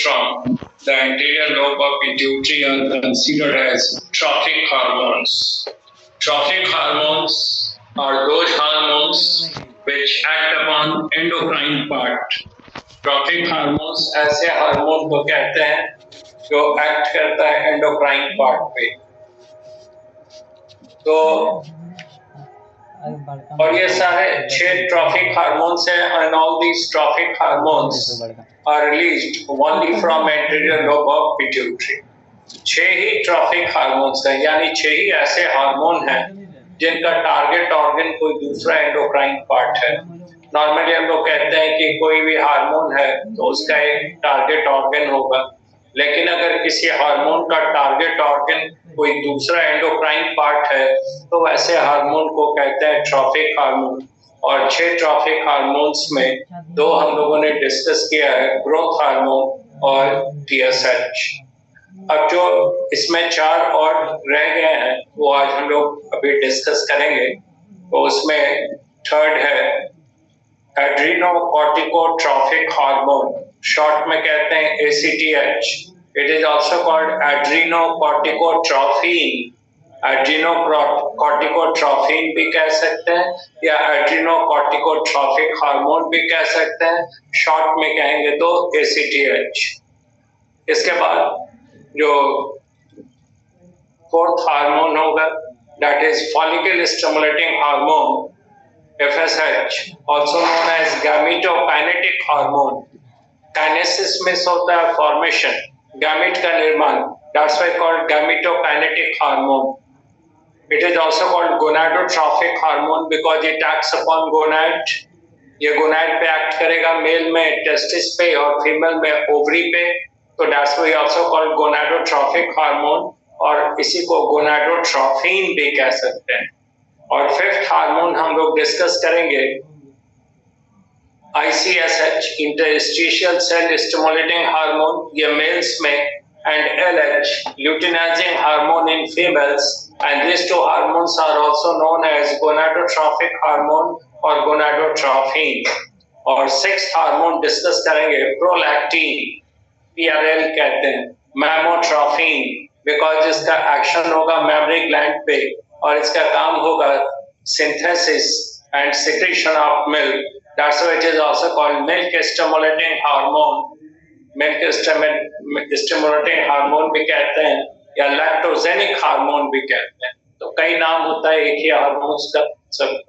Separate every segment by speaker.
Speaker 1: from the anterior lobe of pituitary are considered as trophic hormones. Trophic hormones are those hormones which act upon endocrine part. Trophic hormones ऐसे hormone को कहते हैं जो act करता है endocrine part पे। तो और ये सारे 6 ट्रॉफिक हार्मोन्स हैं and all these trophic hormones are released only from anterior lobe of pituitary. 6 ही ट्रॉफिक हार्मोन्स हैं, यानी 6 ही ऐसे हार्मोन हैं जिनका टारगेट ऑर्गन कोई दूसरा एंडोक्राइन पार्ट है। नॉर्मली हम लोग कहते हैं कि कोई भी हार्मोन है तो उसका एक टारगेट ऑर्गन होगा, लेकिन अगर किसी हार्मोन का टारगेट ऑर्गन कोई दूसरा एंडोक्राइन पार्ट है तो वैसे हार्मोन को कहते हैं ट्रॉफिक हार्मोन। और 6 ट्रॉफिक हार्मोन्स में 2 हम लोगों ने डिस्कस किया है, ग्रोथ हार्मोन और TSH। अब जो इसमें 4 और रह गए हैं वो आज हम लोग अभी डिस्कस करेंगे। तो उसमें थर्ड है एड्रीनोकॉर्टिकोट्रॉफिक हार्मोन, शॉर्ट में कहते हैं ACTH। It is also called adrenocorticotrophin. Adrenocorticotrophin भी कह सकते हैं या एड्रीनोकॉर्टिकोट्रॉफिक हार्मोन भी कह सकते हैं, शॉर्ट में कहेंगे तो ACTH। इसके बाद जो 4th हार्मोन होगा that is follicle stimulating hormone FSH, also known as gametokinetic hormone। Kinesis में होता है फॉर्मेशन, गैमेट का निर्माण, that's why called gametokinetic hormone। It is also called gonadotrophic hormone because it acts upon gonad। ये gonad पे act करेगा, mail में testis पे और फीमेल में ओवरी पे, तो that's why also called gonadotrophic hormone और इसी को गोनाडोट्रोफिन भी कह सकते हैं। और 5th हार्मोन हम लोग डिस्कस करेंगे ICSH, interstitial cell stimulating hormone, ये मेल्स में, एंड LH, luteinizing hormone in females, and these 2 hormones are also known as gonadotrophic hormone और gonadotrophin। और 6th हार्मोन डिस्कस करेंगे प्रोलैक्टिन, PRL कहते हैं, मैमोट्रोफिन, बिकॉज इसका एक्शन होगा मेमरी ग्लैंड पे और इसका काम होगा synthesis and secretion of milk. That's why it is also called milk stimulating hormone. Milk stimulating hormone भी कहते हैं या लैक्टोजेनिक हार्मोन भी कहते हैं। तो कई नाम होता है एक ही हार्मोन्स का, सब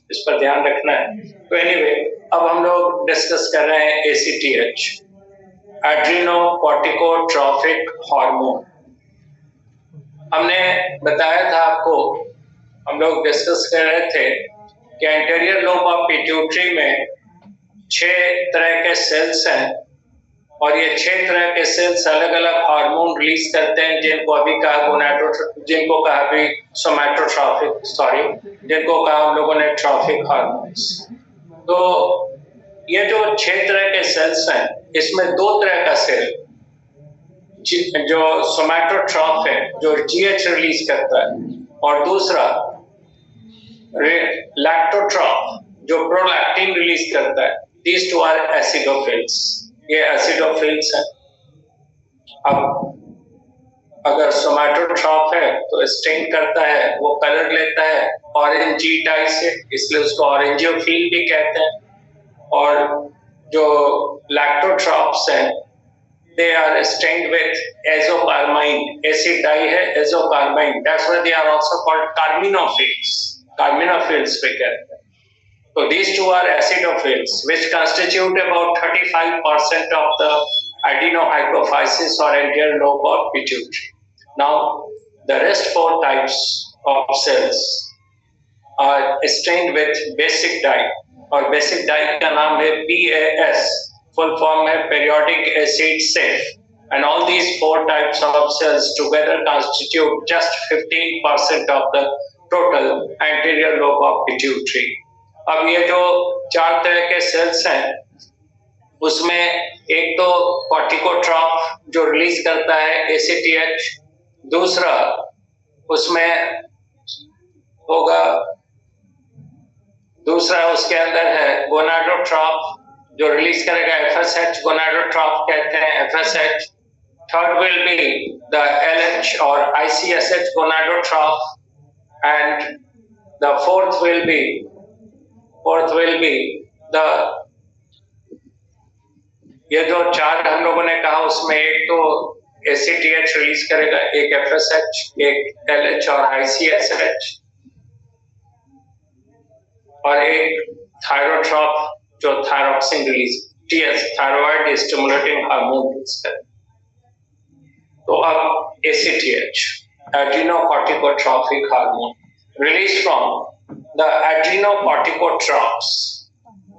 Speaker 1: इस पर ध्यान रखना है। तो एनीवे, अब हम लोग डिस्कस कर रहे हैं ACTH, एड्रीनोकॉर्टिकोट्रॉफिक हार्मोन। हमने बताया था आपको, हम लोग डिस्कस कर रहे थे कि एंटीरियर लोब ऑफ पिट्यूटरी में 6 तरह के सेल्स हैं और ये 6 तरह के सेल्स अलग अलग हार्मोन रिलीज करते हैं, जिनको अभी कहा जिनको कहा अभी सोमैटोट्रॉफिक, जिनको कहा हम लोगों ने ट्रॉफिक हार्मोन्स। तो ये जो 6 तरह के सेल्स हैं इसमें 2 तरह का सेल, जो सोमैटोट्रॉफ है जो GH रिलीज करता है, और दूसरा लैक्टोट्रॉफ जो प्रोलैक्टिन रिलीज करता है। These 2 are एसिडोफिल्स, ये एसिडोफिल्स हैं। अब अगर सोमैटोट्रॉफ है तो स्टेन करता है, वो कलर लेता है ऑरेंजी डाई से, इसलिए उसको ऑरेंजियोफिल भी कहते हैं। और जो लैक्टोट्रॉफ्स हैं they are stained with azocarmine, acid dye है azocarmine, that's why they are also called carminophils, carminophils भी कहते हैं। So these 2 are acidophils which constitute about 35% of the adenohypophysis or anterior lobe of pituitary। Now the rest 4 types of cells are stained with basic dye, और basic dye का नाम है PAS, full form है periodic acid SAF, and all these 4 types of cells together constitute just 15% of the total anterior lobe of pituitary। अब ये जो 4 तरह के सेल्स हैं उसमें एक तो कॉर्टिकोट्रॉफ जो रिलीज करता है ACTH, दूसरा उसमें होगा, दूसरा उसके अंदर है गोनाडोट्रॉफ जो रिलीज करेगा FSH, गोनाडोट्रॉफ कहते हैं FSH. Third will be the LH or ICSH, gonadotroph, and the fourth will be the, ये जो चार हम लोगों ने कहा उसमें एक तो ACTH रिलीज करेगा, एक FSH, एक LH और ICSH, और एक थायरोट्रॉप जो thyroxine release, TS thyroid stimulating hormone release करेगा. तो अब ACTH, adrenocorticotropic hormone, released from the adrenocorticotrophs,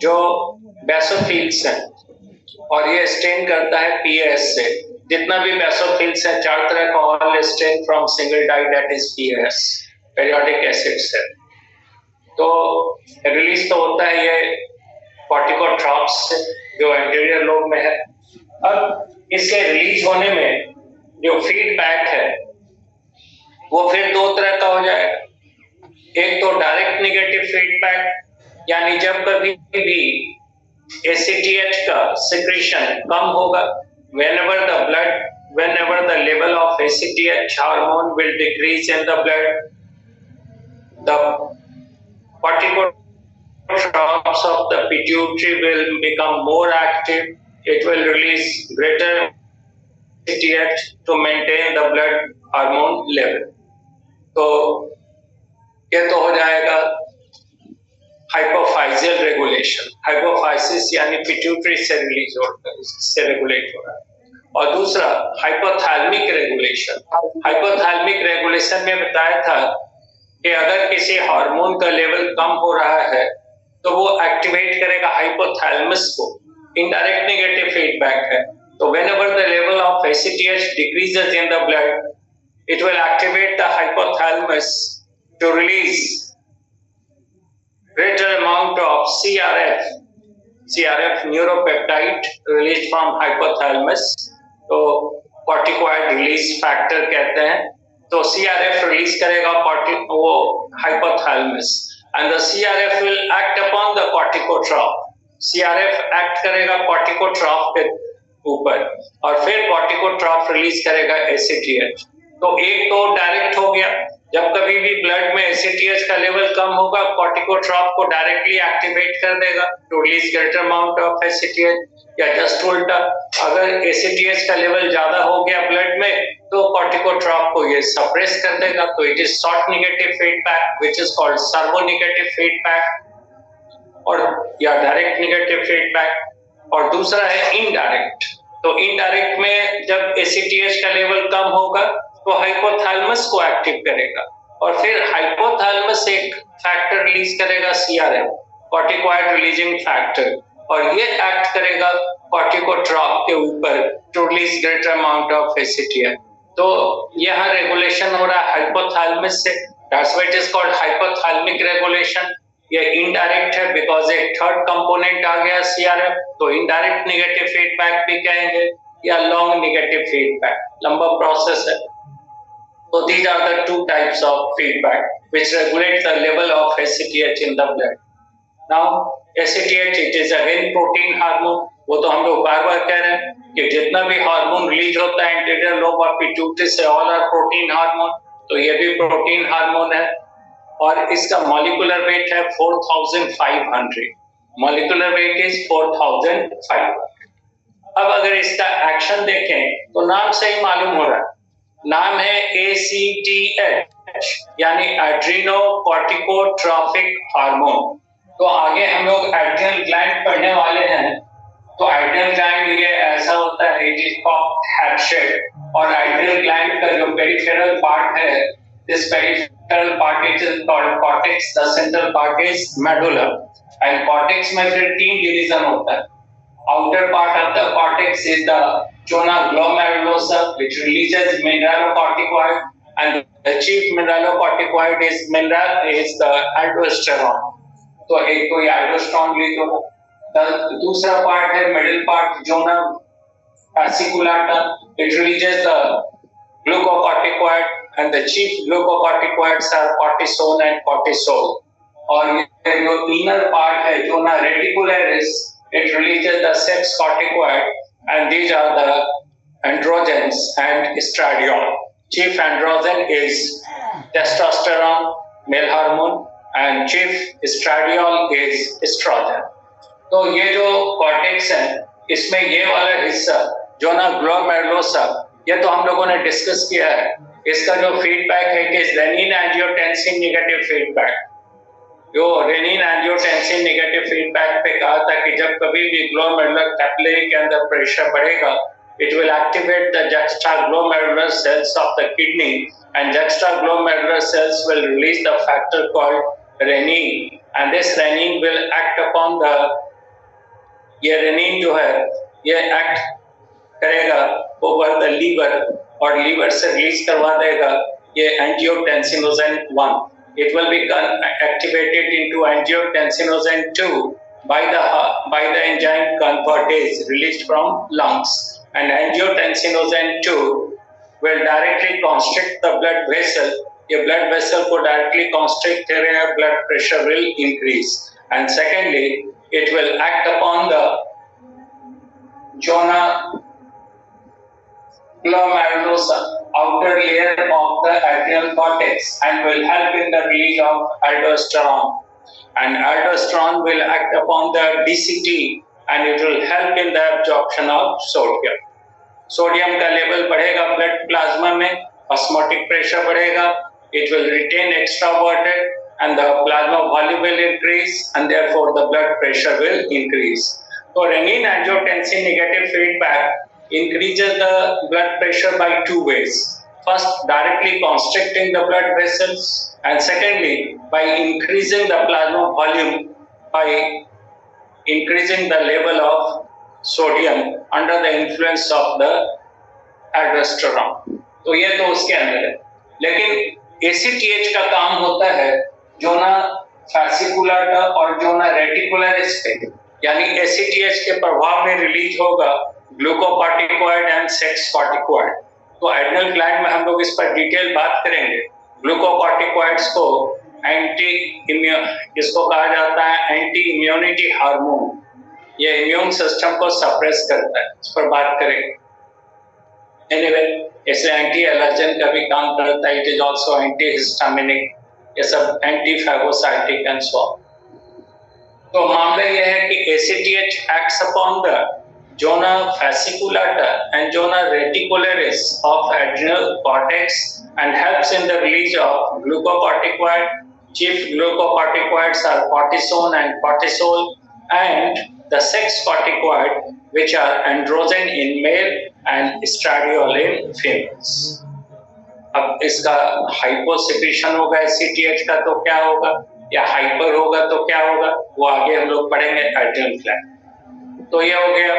Speaker 1: जो बेसोफिल्स हैं, और ये स्टेन करता है PAS से. जितना भी बेसोफिल्स है, चार तरह का all stain from single dye, that is PAS, periodic acid से. तो रिलीज तो होता है ये कॉर्टिकोट्रॉप्स से, जो एंटीरियर लोब में है. अब इसके रिलीज होने में जो फीडबैक है वो फिर दो तरह का हो जाएगा. एक तो डायरेक्ट नेगेटिव फीडबैक, यानी जब कभी भी ACTH का सिक्रीशन कम होगा, whenever the level of ACTH hormone will decrease in the blood, the corticotrophs of the pituitary will become more active. It will release greater ACTH to maintain the blood hormone level. तो ये तो हो जाएगा hypophyseal regulation. Hypophysis यानी pituitary से release होता है, इससे रेगुलेट हो रहा है. और दूसरा हाइपोथैलेमिक रेगुलेशन. हाइपोथैलेमिक रेगुलेशन में बताया था कि अगर किसी हार्मोन का लेवल कम हो रहा है तो वो एक्टिवेट करेगा हाइपोथैलेमस को. इनडायरेक्ट नेगेटिव फीडबैक है. So whenever the level of ACTH decreases in the blood, it will activate the hypothalamus to release greater amount of CRF neuropeptide released from hypothalamus. तो corticoid release factor कहते हैं. तो CRF release करेगा वो hypothalamus, and the CRF will act upon the corticotroph. CRF act करेगा corticotroph के ऊपर, और फिर कॉर्टिकोट्रॉफ रिलीज करेगा ACTH. तो एक तो डायरेक्ट हो गया, जब कभी भी ब्लड में ACTH का लेवल कम होगा, कॉर्टिकोट्रॉफ को डायरेक्टली एक्टिवेट कर देगा to release greater amount of ACTH. या जस्ट उल्टा, अगर ACTH का लेवल ज्यादा हो गया ब्लड में तो कॉर्टिकोट्रॉफ को ये सप्रेस कर देगा. तो it is short negative feedback which is called servo negative feedback, और या डायरेक्ट नेगेटिव फीडबैक. और दूसरा है इनडायरेक्ट. तो इनडायरेक्ट में जब ACTH का लेवल कम होगा तो हाइपोथैलेमस को एक्टिव करेगा, और फिर हाइपोथैलेमस एक फैक्टर रिलीज करेगा CRF, कॉर्टिकॉइड रिलीजिंग फैक्टर, और ये एक्ट करेगा कॉर्टिकोट्रॉफ के ऊपर to release greater amount of ACTH. तो यहाँ रेगुलेशन हो रहा है हाइपोथैलेमस से. That's why it is called hypothalamic regulation. ये इनडायरेक्ट है बिकॉज एक थर्ड कंपोनेंट आ गया CRF. तो इनडायरेक्ट नेगेटिव फीडबैक भी कहेंगे, या लॉन्ग नेगेटिव फीडबैक, लंबा प्रोसेस है. तो these are the two types of feedback which regulate the level of ACTH in the blood. Now ACTH, it is again protein hormone. वो तो हम लोग बार बार कह रहे हैं कि जितना भी हार्मोन रिलीज होता है एंटीरियर लोब और पिट्यूटरी से, ऑल आर प्रोटीन हार्मोन. तो ये भी प्रोटीन हार्मोन है, और इसका मॉलिक्यूलर वेट है 4500. Molecular weight is 4500. अब अगर इसका एक्शन देखें तो नाम से ही मालूम हो रहा है, नाम है ACTH, यानी एड्रीनोकॉर्टिकोट्रॉपिक हार्मोन. तो आगे हम लोग एड्रिनल ग्लैंड पढ़ने वाले हैं. तो एड्रिनल ग्लैंड ये ऐसा होता है, it is cocked hat shape. और एड्रिनल ग्लैंड का जो पेरिफेरल पार्ट है, this peripheral part it is called cortex. The central part is medulla. And cortex में फिर 3 डिवीजन होता है. Outer part of the cortex is the zona glomerulosa, which releases mineralocorticoid, and the chief mineralocorticoid is the aldosterone. तो एक तो ये aldosterone release होगा. दूसरा पार्ट है middle part, zona fasciculata. It releases the glucocorticoid, and the chief glucocorticoids are cortisone and cortisol. और ये जो इनर पार्ट है zona reticularis, it releases the sex corticoid, and these are the androgens and estradiol. Chief androgen is testosterone, male hormone, and chief estradiol is estrogen. तो ये जो cortex है, इसमें ये वाला हिस्सा जो ना ग्लोमेरुलोसा, ये तो हम लोगों ने डिस्कस किया है। इसका जो फीडबैक है कि रेनिन एंजियोटेंसिन नेगेटिव फीडबैक, जो रेनिन एंजियोटेंसिन नेगेटिव फीडबैक पे कहा था कि जब कभी भी ग्लोमेरुलर कैपिलरी के अंदर प्रेशर बढ़ेगा, it will activate the juxtaglomerular cells of the kidney, and juxtaglomerular cells will release the factor called renin, and this renin will act upon the, ये renin जो है ये act करेगा over the liver और liver से release करवा देगा ये angiotensinogen 1. It will be activated into angiotensinogen 2 by the enzyme convertase released from lungs. And angiotensinogen 2 will directly constrict the blood vessel. ये blood vessel को directly constrict करेगा, blood pressure will increase. And secondly, it will act upon the zona glomerulosa, outer layer of the adrenal cortex, and will help in the release of aldosterone. And aldosterone will act upon the DCT, and it will help in the absorption of sodium. Sodium का level बढ़ेगा blood plasma में, osmotic pressure बढ़ेगा, it will retain extra water and the plasma volume will increase and therefore the blood pressure will increase. So renin angiotensin negative feedback increases the blood pressure by two ways. First, directly constricting the blood vessels, and secondly, by increasing the plasma volume by increasing the level of sodium under the influence of the aldosterone. तो ये तो उसके अंदर है, लेकिन ACTH का काम होता है जोना fasciculata और जोना reticulariस पे, यानी ACTH के प्रभाव में रिलीज होगा ग्लूकोकॉर्टिकॉइड एंड सेक्स कॉर्टिकॉइड। तो एड्रिनल ग्लैंड में हम लोग इस पर डिटेल बात करेंगे। ग्लूकोकॉर्टिकॉइड्स को इसको कहा जाता है एंटी इम्यूनिटी हार्मोन, ये इम्यून सिस्टम को सप्रेस करता है, इस पर बात करेंगे। एनीवे, इसलिए एंटी एलर्जन का भी काम करता है, it is also anti histaminic, ये सब anti phagocytic and so on. तो मामला यह है कि ACTH acts upon the zona fasciculata and zona reticularis of adrenal cortex and helps in the release of glucocorticoid. Chief glucocorticoids are cortisone and cortisol, and the sex corticoid, which are androgen in male and estradiol in females. अब इसका hyposecretion होगा ACTH का तो क्या होगा, या hyper होगा तो क्या होगा, वो आगे हम लोग पढ़ेंगे एड्रिनल ग्लैंड। तो ये हो गया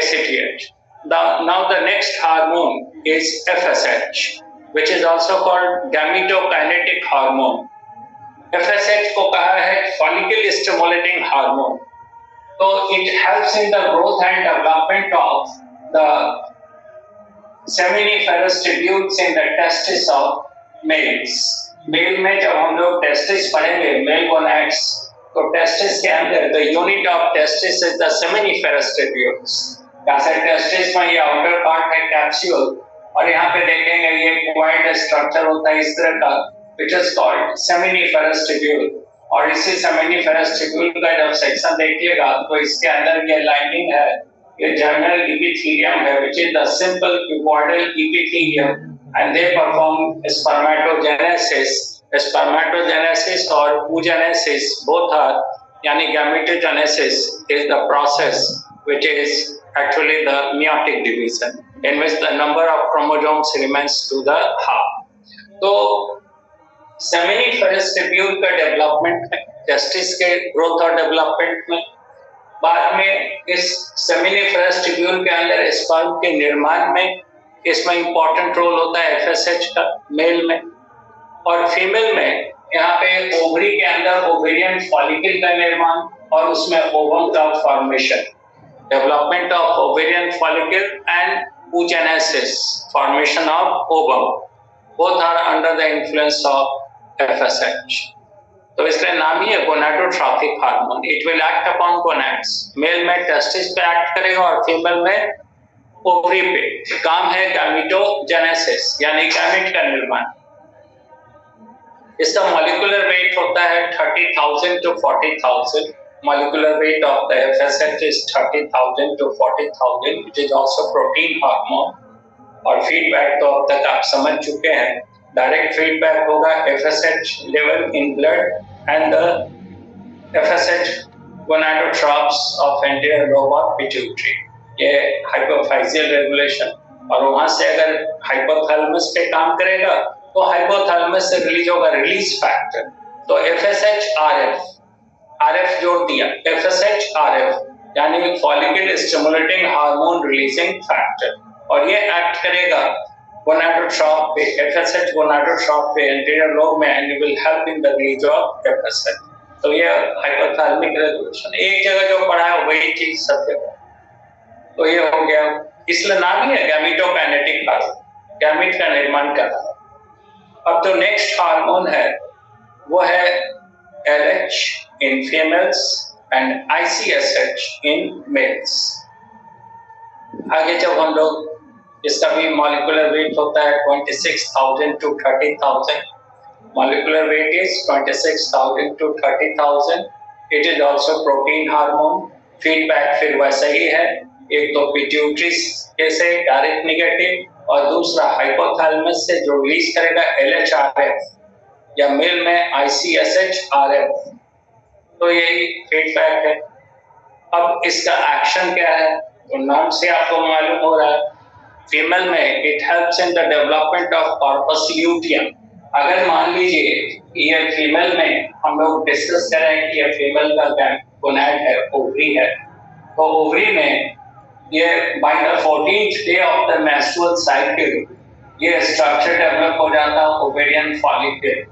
Speaker 1: ACTH. Now the next hormone is FSH, which is also called gametokinetic hormone. FSH को कहा है follicle stimulating hormone. So it helps in the growth and development of the seminiferous tubules in the testis of males. Male में जब हम लोग testis पढ़ेंगे, mail gonads, तो testis के अंदर the unit of testis is the seminiferous tubules. जैसे testis में ये आउटर पार्ट है कैप्सूल, और यहाँ पे देखेंगे ये क्वाइड स्ट्रक्चर होता है इस तरह का, which is called seminiferous tubule. और इसी seminiferous tubule का जब सेक्शन देखिएगा तो इसके अंदर ये लाइनिंग है, ये जर्नल epithelium है, which is the simple cuboidal epithelium, and they perform spermatogenesis. Spermatogenesis or oogenesis both are, yani gametogenesis is the process which is actually the meiotic division in which the number of chromosomes remains to the half. तो seminiferous tubule का development है testis के growth और development में, बाद में इस seminiferous tubule के अंदर स्पर्म के निर्माण में इसमें इंपॉर्टेंट रोल होता है FSH का मेल में, और फीमेल में यहाँ पे ओवरी के अंदर ओवेरियन फॉलिकल का निर्माण और उसमें ओवम का formation, development of ovarian follicle and oogenesis, formation of ovum, both are under the influence of FSH. तो इसलिए नाम ही है gonadotropic hormone. It will act upon gonads. Male में टेस्टिस पे एक्ट करेगा और फीमेल में ओवरी पे। काम है गैमेटोजेनेसिस यानी गैमेट का निर्माण। इसका मॉलिक्यूलर वेट होता है 30,000 to 40,000। Molecular weight of the FSH is 30,000 to 40,000. It is also protein hormone। और फीडबैक तो अब तक आप समझ चुके हैं। डायरेक्ट फीडबैक होगा FSH level in blood and the FSH gonadotrophs of anterior lobe of pituitary. ये हाइपोफाइजियल रेगुलेशन। और वहां से अगर हाइपोथैलेमस पे काम करेगा तो हाइपोथैलेमस से रिलीज होगा रिलीज फैक्टर। तो FSH RF जोड़ दिया, FSH RF यानी follicle stimulating hormone releasing factor. और ये एक्ट करेगा गोनाडोट्रॉप पे, FSH गोनाडोट्रॉप पे एंटीरियर लोब में and will help in the release of FSH। तो ये हाइपोथैलेमिक रेगुलेशन एक जगह जो पढ़ा है वही चीज सब जगह। तो ये हो गया, इसलिए नाम ही है गैमेटोकाइनेटिक हार्मोन, गैमेट का निर्माण कर रहा है। अब जो नेक्स्ट हार्मोन है वो है LH in females and ICSH in males। आगे जब हम लोग, इसका भी मॉलिक्यूलर वेट होता है 26,000 to 30,000। Molecular weight is 26,000 to 30,000। It is also protein hormone. Feedback फिर वैसा ही है, एक तो पिट्यूटरी से डायरेक्ट निगेटिव और दूसरा हाइपोथैलेमस से जो रिलीज करेगा LHRF या मेल में ICSH-RF। तो यही फीडबैक है। अब इसका एक्शन क्या है तो नाम से आपको मालूम हो रहा है। फीमेल में it helps in the development of corpus luteum. अगर मान लीजिए ये फीमेल में हम लोग डिस्कस करें कि ये फीमेल का गोनैड है, ओवरी है, तो ओवरी में ये by the 14th day of the menstrual cycle ये स्ट्रक्चर डेवलप हो जाता है ovarian follicle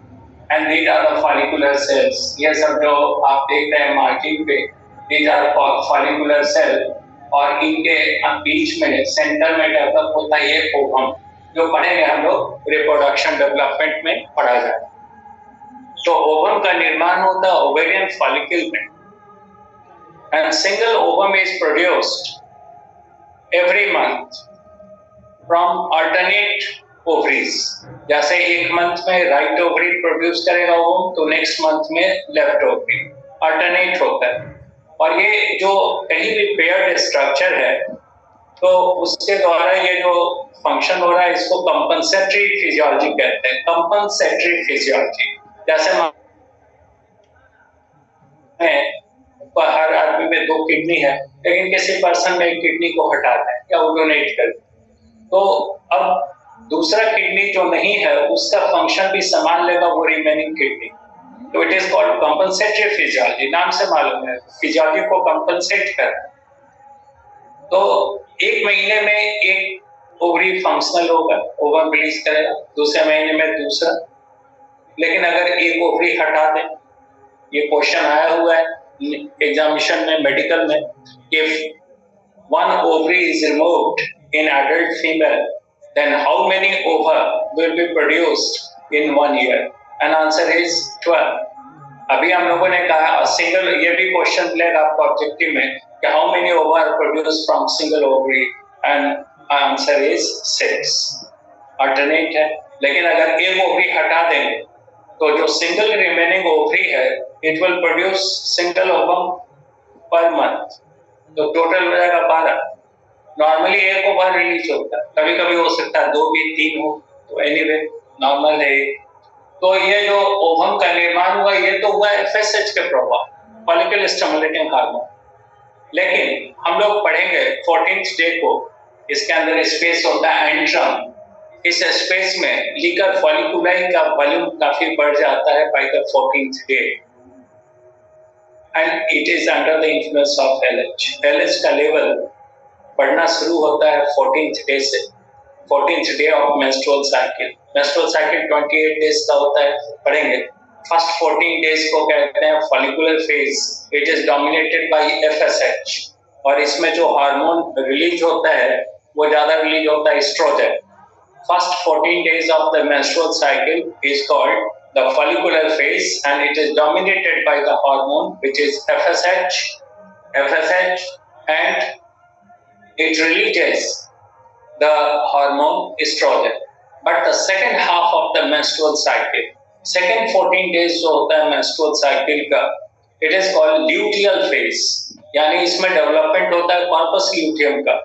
Speaker 1: and these are the follicular cells. ये सब जो आप देख रहे हैं मार्किंग पे, दीज आर फॉलिकुलर सेल और इनके बीच में सेंटर में डेवलप होता है ये ओवम, जो पढ़ेंगे हम लोग रिप्रोडक्शन डेवलपमेंट में पढ़ा जाए। तो ओवम का निर्माण होता है ओवेरियन फॉलिकल में and single ovum is produced every month from alternate ovaries. जैसे एक मंथ में राइट ओवरी प्रोड्यूस करेगा ओवम तो नेक्स्ट मंथ में लेफ्ट ओवरी, अल्टरनेट होता है। और ये जो कहीं भी पेयर्ड स्ट्रक्चर है तो उसके द्वारा ये जो फंक्शन हो रहा है इसको कंपनसेटरी फिजियोलॉजी कहते हैं। कंपनसेटरी फिजियोलॉजी जैसे हर आदमी में 2 किडनी है लेकिन किसी पर्सन में एक किडनी को हटा दें या डोनेट कर दें, तो अब दूसरा किडनी जो नहीं है उसका फंक्शन भी संभाल लेगा वो रिमेनिंग किडनी। तो it is called compensatory physiology. नाम से मालूम है फिजियोलॉजी को कंपनसेट कर। तो एक महीने में एक ओवरी फंक्शनल होगा, ओवम रिलीज करेगा, दूसरे महीने में दूसरा। लेकिन अगर एक ओवरी हटा दें, ये क्वेश्चन आया हुआ है एग्जामिनेशन में मेडिकल में, if one ovary is removed in adult female then how many ova will be produced in 1 year? And answer is 12। अभी हम लोगों ने कहा सिंगल, ये भी क्वेश्चन मिलेगा आपको ऑब्जेक्टिव में कि how many ova are produced from single ovary and answer is 6। Alternate है। लेकिन अगर एक ओवरी हटा देंगे तो जो सिंगल रिमेनिंग ओवरी है it will produce single ovum per month, तो टोटल हो जाएगा 12। नॉर्मली एक ओवर रिलीज होता है, कभी कभी हो सकता है 2 भी 3 हो, तो एनीवे नॉर्मल है। तो ये जो ओवम का निर्माण हुआ ये तो हुआ FSH के प्रभाव, फॉलिकल स्टिमुलेटिंग हार्मोन। लेकिन हम लोग पढ़ेंगे 14th डे को, इसके अंदर स्पेस होता है एंट्रम। इस स्पेस में लीकर फॉलिकुलाई का वॉल्यूम काफी बढ़ जाता है bye the 14th day and it is under the influence of LH। LH का लेवल बढ़ना शुरू होता है 14th डे से। 14th day of menstrual cycle. Menstrual cycle 28 days का होता है, पढ़ेंगे। फर्स्ट 14 डेज को कहते हैं follicular phase. It is dominated by FSH और इसमें जो हार्मोन रिलीज होता है वो ज्यादा रिलीज होता है estrogen. First 14 days of the menstrual cycle is called the follicular phase, and it is dominated by the hormone which is FSH, and it releases the hormone estrogen. But the second half of the menstrual cycle, second 14 days जो होता है menstrual cycle का, it is called luteal phase, यानी इसमें development होता है corpus luteum का,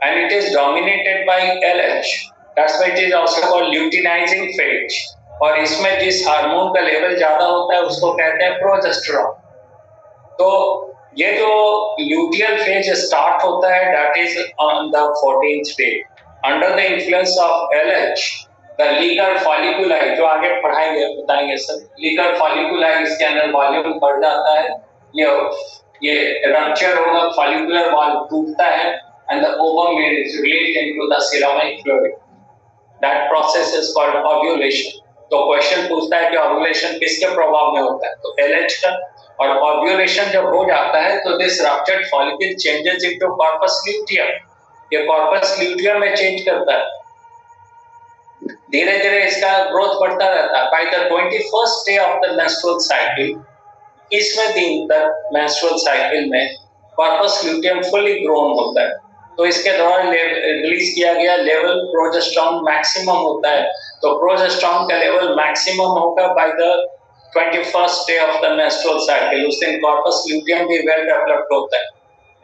Speaker 1: and it is dominated by LH. That's why it is also called luteinizing phase. और इसमें जिस हार्मोन का लेवल ज्यादा होता है उसको कहते हैं प्रोजेस्टेरॉन. तो ये जो luteal phase स्टार्ट होता है that is on the 14th day under the influence of LH. the liquor folliculi, जो आगे पढ़ाएंगे बताएंगे सर, liquor folliculi इसके अंदर वॉल्यूम बढ़ जाता है, ये रप्चर होगा, follicular wall टूटता है, and the ovum is released into the ceramic fluid. That process is called ovulation. तो क्वेश्चन पूछता है कि ओव्यूलेशन किसके प्रभाव में होता है, तो LH का. और ओव्यूलेशन जब हो जाता है तो this ruptured follicle changes into corpus luteum. ये कॉर्पस ल्यूटियम में चेंज करता है, धीरे धीरे इसका ग्रोथ बढ़ता रहता है. By the 21st day of the menstrual cycle, इसमें दिन तक मेंस्ट्रुअल साइकिल में कॉर्पस ल्यूटियम फुली ग्रोन होता है. तो इसके दौरान रिलीज किया गया लेवल प्रोजेस्टेरॉन मैक्सिमम होता है. तो प्रोजेस्टेरॉन का लेवल मैक्सिमम होगा by the 21st day of the menstrual cycle. उस दिन कॉर्पस ल्यूटियम भी वेल डेवलप्ड होता है.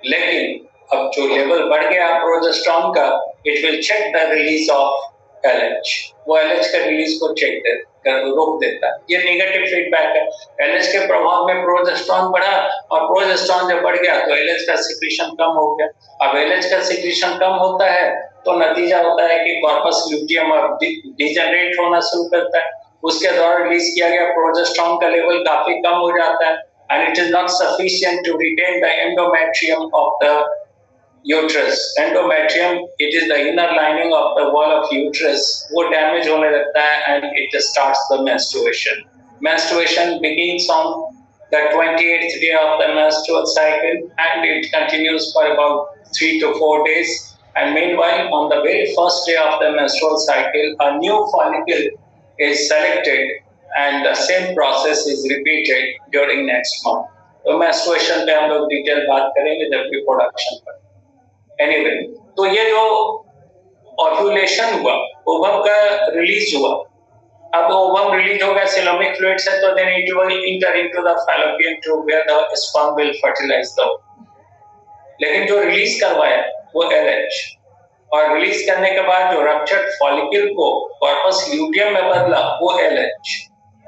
Speaker 1: लेकिन अब जो लेवल बढ़ गया प्रोजेस्टेरॉन का, it will check the release of LH. वो LH का रिलीज को चेक रोक देता है. ये नेगेटिव फीडबैक है. LH के प्रभाव में प्रोजेस्टेरॉन बढ़ा, और प्रोजेस्टेरॉन जब बढ़ गया तो LH का सिक्रीशन कम हो गया. अब LH का सिक्रीशन कम होता है तो नतीजा होता है कि कॉर्पस ल्यूटियम अब डिजेनरेट होना शुरू करता है. उसके द्वारा रिलीज किया गया प्रोजेस्टेरॉन का लेवल काफी कम हो जाता है, and it is not sufficient to retain the endometrium of the uterus. Endometrium, it is the inner lining of the wall of uterus. वो डैमेज होने लगता है and it starts the menstruation. Menstruation begins on the 28th day of the menstrual cycle and it continues for about 3 to 4 days. And meanwhile, on the very first day of the menstrual cycle, a new follicle is selected and the same process is repeated during next month. तो menstruation पे हम लोग detail बात करेंगे जब reproduction पर. Anyway, तो ये जो ओव्यूलेशन हुआ, ओवम का रिलीज हुआ. अब ओवम रिलीज होगा सिलोमिक फ्लूइड से, तो then it will enter into the fallopian tube where the sperm will fertilise the. लेकिन जो रिलीज करवाया वो LH, और रिलीज करने के बाद जो रप्चर्ड फॉलिकल को कॉर्पस ल्यूटियम में बदला वो LH,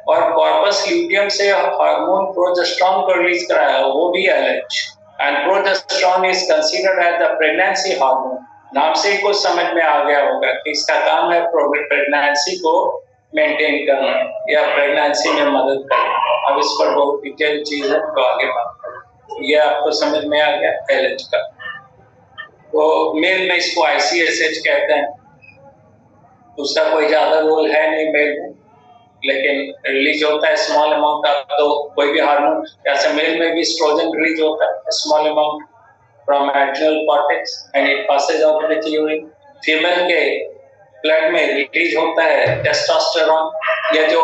Speaker 1: और कॉर्पस ल्यूटियम से हार्मोन प्रोजेस्टेरॉन को रिलीज कराया वो भी LH. And progesterone is considered as the pregnancy hormone. नाम से ही कुछ समझ में आ गया होगा कि इसका काम है प्रेगनेंसी को मेंटेन करना या प्रेगनेंसी में मदद करना. अब इस पर बहुत डिटेल चीज है तो आगे बात करें. ये आपको समझ में आ गया LH का. तो मेल में इसको ICSH कहते हैं. उसका कोई ज्यादा रोल है नहीं मेल में, लेकिन रिलीज होता है स्मॉल अमाउंट ऑफ. तो कोई भी हार्मोन, जैसे मेल में भी एस्ट्रोजन रिलीज होता है small amount from adrenal cortex and it passes out with urine. Female के ब्लड में रिलीज होता है टेस्टोस्टेरोन. या जो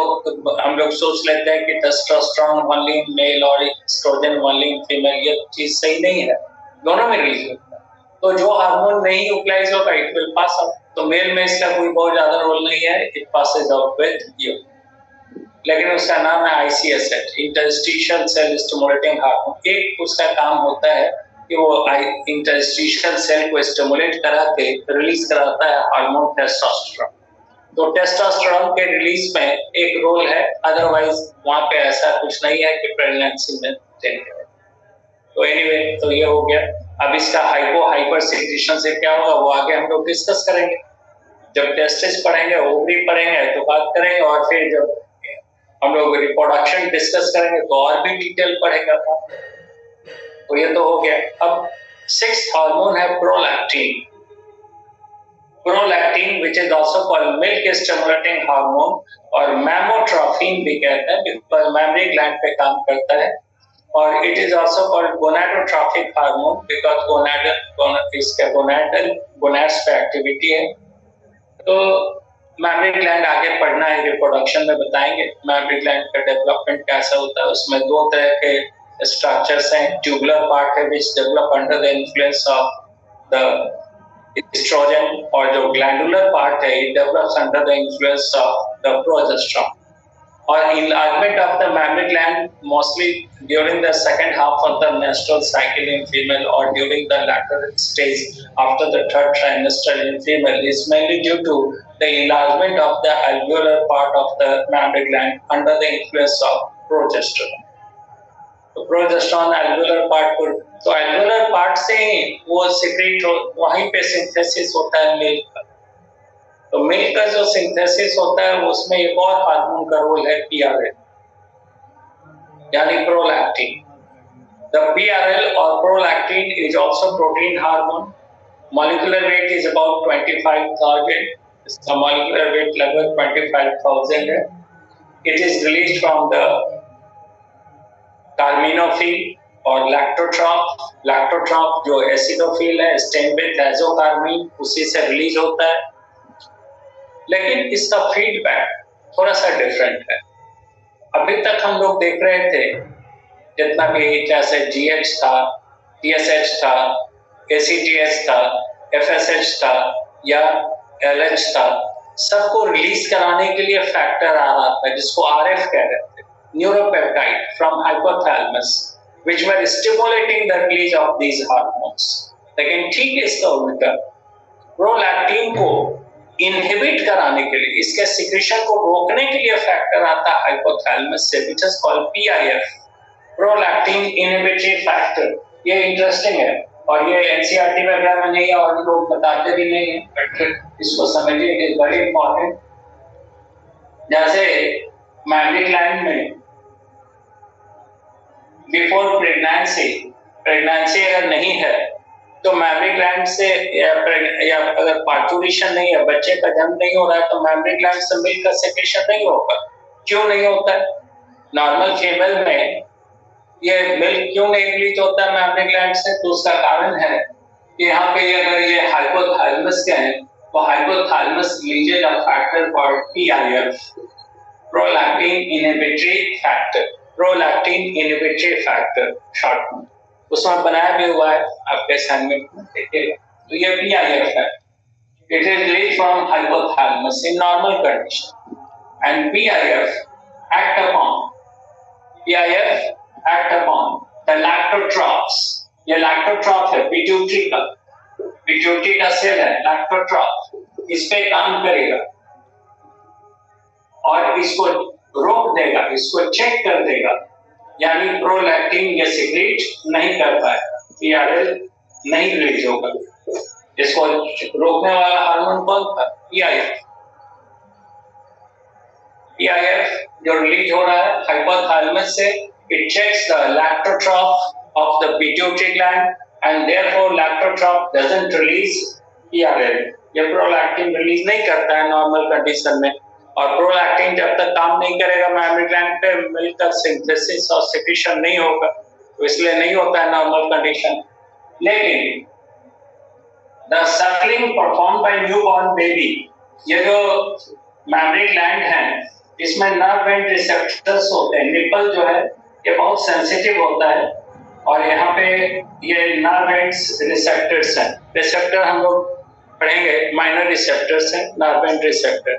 Speaker 1: हम लोग सोच लेते हैं कि टेस्टोस्टेरोन ओनली इन मेल और एस्ट्रोजन ओनली इन फीमेल, ये चीज सही नहीं है. दोनों में रिलीज होता है. तो जो हार्मोन नहीं यूटिलाइज होगा इट विल पास आउट. तो मेल में इसका कोई बहुत ज्यादा रोल नहीं है, it passes out with urine. लेकिन उसका नाम है ICSH, interstitial cell stimulating hormone. एक उसका काम होता है कि वो इंटरस्टिशियल सेल को स्टिमुलेट करा के रिलीज कराता है हार्मोन टेस्टोस्टेरोन. तो टेस्टोस्टेरोन के रिलीज में एक रोल है, अदरवाइज वहां पे ऐसा कुछ नहीं है कि प्रेगनेंसी में चेंज है. तो एनीवे, तो ये हो गया. अब इसका हाइपो हाइपर सिक्रीशन से क्या होगा वो आगे हम लोग डिस्कस करेंगे. जब टेस्टिस पढ़ेंगे, ओवरी पढ़ेंगे तो बात करेंगे, और फिर जब हम लोग रिप्रोडक्शन डिस्कस करेंगे तो और भी डिटेल पढ़ेगा. तो ये तो हो गया. अब 6th हार्मोन है prolactin. Prolactin which is also called milk stimulating hormone, और मैमोट्रोफिन भी कहते हैं बिकॉज़ मैमरी ग्लैंड पे काम करता है. और it is also called gonadotrophic hormone because gonads पे एक्टिविटी है. तो मैमरी ग्लैंड आगे पढ़ना है, रिप्रोडक्शन में बताएंगे मैमरी ग्लैंड का डेवलपमेंट कैसा होता है। उसमें दो तरह के स्ट्रक्चर्स हैं। ट्यूबुलर पार्ट है which develop under the influence of the estrogen, और जो ग्लैंडुलर पार्ट है it develops under the influence of the progesterone. Or enlargement of the mammary gland mostly during the second half of the menstrual cycle in female or during the latter stage after the third trimester in female is mainly due to the enlargement of the alveolar part of the mammary gland under the influence of progesterone. तो progesterone एल्वेओलर part को, तो एल्वेओलर part से ही वो secrete वहीं पे synthesis होता है milk का। तो मिल्क का जो सिंथेसिस होता है उसमें एक और हार्मोन का रोल है पीआरएल, यानी प्रोलैक्टिन। द पीआरएल और prolactin is also protein hormone. Molecular weight is about 25,000। इसका मॉलिक्यूलर वेट लगभग 25,000 है। It is released from the carminophil और लैक्टोट्रॉप। लैक्टोट्रॉप जो एसिडोफिल है स्टेन विद एजोकार्मिन, उसी से रिलीज होता है। लेकिन इसका फीडबैक थोड़ा सा डिफरेंट है। अभी तक हम लोग देख रहे थे जितना भी जैसे जीएच था, टीएसएच था, एसीटीएच था, एफएसएच था या एलएच था, सबको रिलीज कराने के लिए फैक्टर आ रहा था जिसको आरएफ कह रहे थे, neuropeptide from hypothalamus which were stimulating the release of these hormones. लेकिन ठीक इसका उल्टा प्रोलैक्टिन को इनहिबिट कराने के लिए, इसके सिक्रेशन को रोकने के लिए फैक्टर आता है हाइपोथैलेमस से which is called PIF, prolactin inhibitory factor. ये इंटरेस्टिंग है और ये एनसीईआरटी वगैरह में नहीं है और लोग बताते भी नहीं है, बट इसको समझिए, इट इज वेरी इंपॉर्टेंट। जैसे मैमरी ग्लैंड में बिफोर प्रेगनेंसी अगर नहीं है तो मैमरी ग्लैंड से या अगर पार्चुरेशन नहीं है, बच्चे का जन्म नहीं हो रहा है, तो मैमरी ग्लैंड से मिल्क का सेक्रेशन नहीं होगा। क्यों नहीं होता है? नॉर्मल फीमेल में ये मिल्क क्यों नहीं रिलीज होता है मैमरी ग्लैंड से? तो उसका कारण है कि यहाँ पे अगर ये हाइपोथैलेमस के हैं तो hypothalamus releases of factor called PIF, prolactin inhibitory factor, prolactin inhibitory factor short में। उसमें बनाया भी हुआ है आपके असाइनमेंट में, देखिएगा। तो ये पीआईएफ है। It is released from hypothalamus in normal condition and PIF act upon the lactotrophs. ये लैक्टोट्रॉप है पिट्यूटरी का सेल है लैक्टोट्रॉप, इस पे काम करेगा और इसको रोक देगा, इसको चेक कर देगा, यानी प्रोलैक्टिन ये सीक्रेट नहीं कर पाएगा, पीआरएल नहीं रिलीज होगा। इसको रोकने वाला हार्मोन कौन था? पीआईएफ। पीआईएफ जो रिलीज हो रहा है हाइपोथैलेमस से, it checks the lactotroph of the pituitary gland and therefore lactotroph doesn't release PRL. ये प्रोलैक्टिन रिलीज नहीं करता है नॉर्मल कंडीशन में, और प्रोलैक्टिन जब तक काम नहीं करेगा मैमरी ग्लैंड पे मिल्क का सिंथेसिस और सेक्रेशन नहीं होगा, तो इसलिए नहीं होता है नॉर्मल कंडीशन। लेकिन the Suckling perform by newborn baby, ये जो मैमरी ग्लैंड है इसमें नर्व एंड रिसेप्टर्स होते हैं। निपल जो है ये बहुत सेंसिटिव होता है और यहाँ पे ये नर्व एंड रिसेप्टर्स हैं। रिसेप्टर हम लोग पढ़ेंगे, माइनर रिसेप्टर्स हैं, nerve and receptor.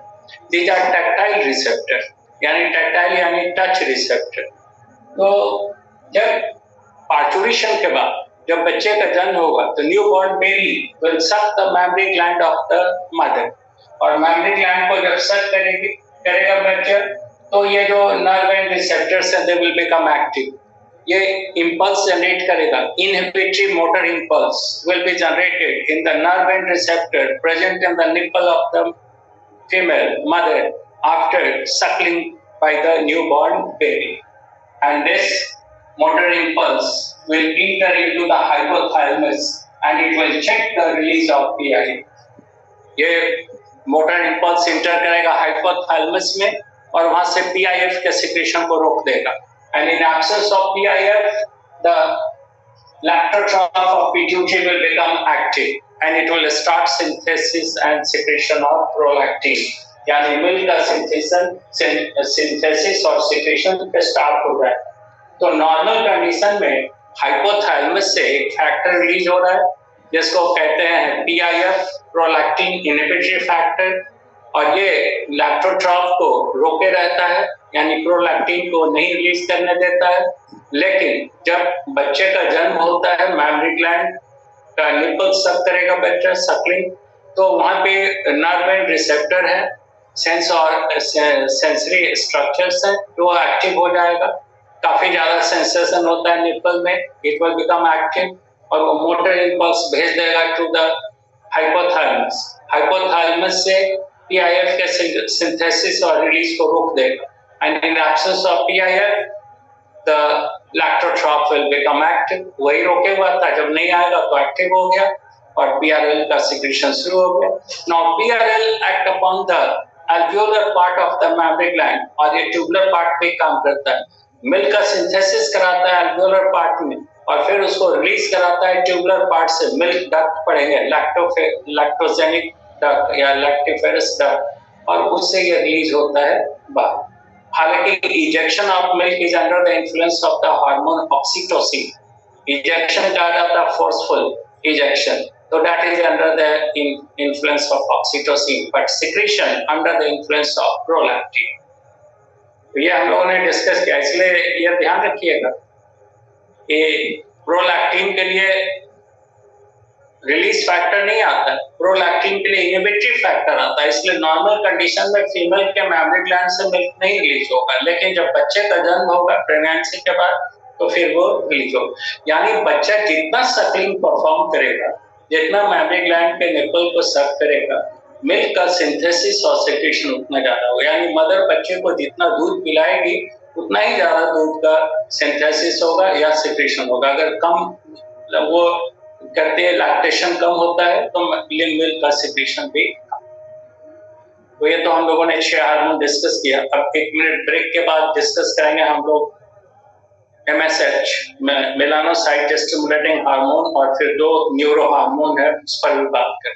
Speaker 1: These are tactile receptor, यानी tactile यानी टच रिसेप्टर। तो जब पार्चुरेशन के बाद जब बच्चे का जन्म होगा तो newborn baby will suck the mammary gland of the mother, और मैमरी ग्लैंड को जब सक करेगा बच्चा तो ये जो नर्व एंड रिसेप्टर्स हैं दे विल बिकम एक्टिव। ये इंपल्स जनरेट करेगा, inhibitory motor impulse will be generated in the nerve and receptor present in the nipple of the female mother after suckling by the newborn baby, and this motor impulse will enter into the hypothalamus and it will check the release of PIF. ये motor impulse enter करेगा hypothalamus में और वहां से PIF के secretion को रोक देगा, and in absence of PIF the lactotrop of pituitary will become active and it will start synthesis and secretion of prolactin, यानी मिल्क का सिंथेसिस और सिक्रेशन स्टार्ट हो जाए। तो नॉर्मल कंडीशन में हाइपोथैलेमस से एक फैक्टर रिलीज हो रहा है जिसको कहते हैं पीआईएफ, प्रोलैक्टिन इनहिबिटरी फैक्टर, और ये लैक्टोट्रॉफ को रोके रहता है, यानी प्रोलैक्टिन को नहीं रिलीज करने देता है। लेकिन जब बच्चे का जन्म होता है, मैमरी ग्लैंड का निपल सक करेगा बच्चा, सकलिंग, तो वहां पे नर्व एंड रिसेप्टर है, सेंस और सेंसरी स्ट्रक्चर्स है, तो एक्टिव हो जाएगा। काफी ज्यादा सेंसेशन होता है निपल में, इट विल बिकम एक्टिव और वो मोटर इंपल्स भेज देगा टू द हाइपोथैलेमस। हाइपोथैलेमस से पीआईएफ के सिंथेसिस और रिलीज को रोक देगा and in absence of PIF the lactotroph will become active. वही रोके हुआ था, जब नहीं आएगा तो एक्टिव हो गया और पीआरएल का सिक्रेशन शुरू हो गया। Now PRL act upon the alveolar part of the mammary gland और ये ट्यूबुलर पार्ट पे काम करता है। मिल्क का सिंथेसिस कराता है alveolar पार्ट में और फिर उसको रिलीज कराता है ट्यूबुलर पार्ट से। मिल्क डक्ट पड़ेंगे, लैक्टोजेनिक डक्ट या लैक्टिफेरस डक्ट, और उससे ये रिलीज होता है बाहर। हालांकि ejection of milk is under the influence of the hormone oxytocin. Ejection कहा जाता है forceful ejection, so that is under the influence of oxytocin, but secretion under the influence of prolactin। तो ये हम लोगों ने डिस्कस किया, इसलिए ये ध्यान रखिएगा कि प्रोलैक्टिन के लिए रिलीज फैक्टर नहीं आता, प्रोलैक्टिन के लिए इनहिबिटरी फैक्टर आता है। इसलिए नॉर्मल कंडीशन में फीमेल के मैमरी ग्लैंड से मिल्क नहीं रिलीज होगा, लेकिन जब बच्चे का जन्म होगा प्रेगनेंसी के बाद तो फिर वो रिलीज होगा। यानी बच्चा जितना सकलिंग परफॉर्म करेगा, जितना मैमरी ग्लैंड के निपल को सक करेगा, मिल्क का सिंथेसिस और सेक्रेशन उतना ज्यादा होगा। यानी मदर बच्चे को जितना दूध पिलाएगी उतना ही ज्यादा दूध का सिंथेसिस होगा या सेक्रेशन होगा। अगर कम वो करते हैं, लैक्टेशन कम होता है, तो मिल्क का सेक्रेशन भी। तो ये तो हम लोगों ने 6 हार्मोन डिस्कस किया। अब 1 मिनट ब्रेक के बाद डिस्कस करेंगे हम लोग MSH, मेलानोसाइट स्टिमुलेटिंग हार्मोन, और फिर 2 न्यूरो हार्मोन है उस पर भी बात करें।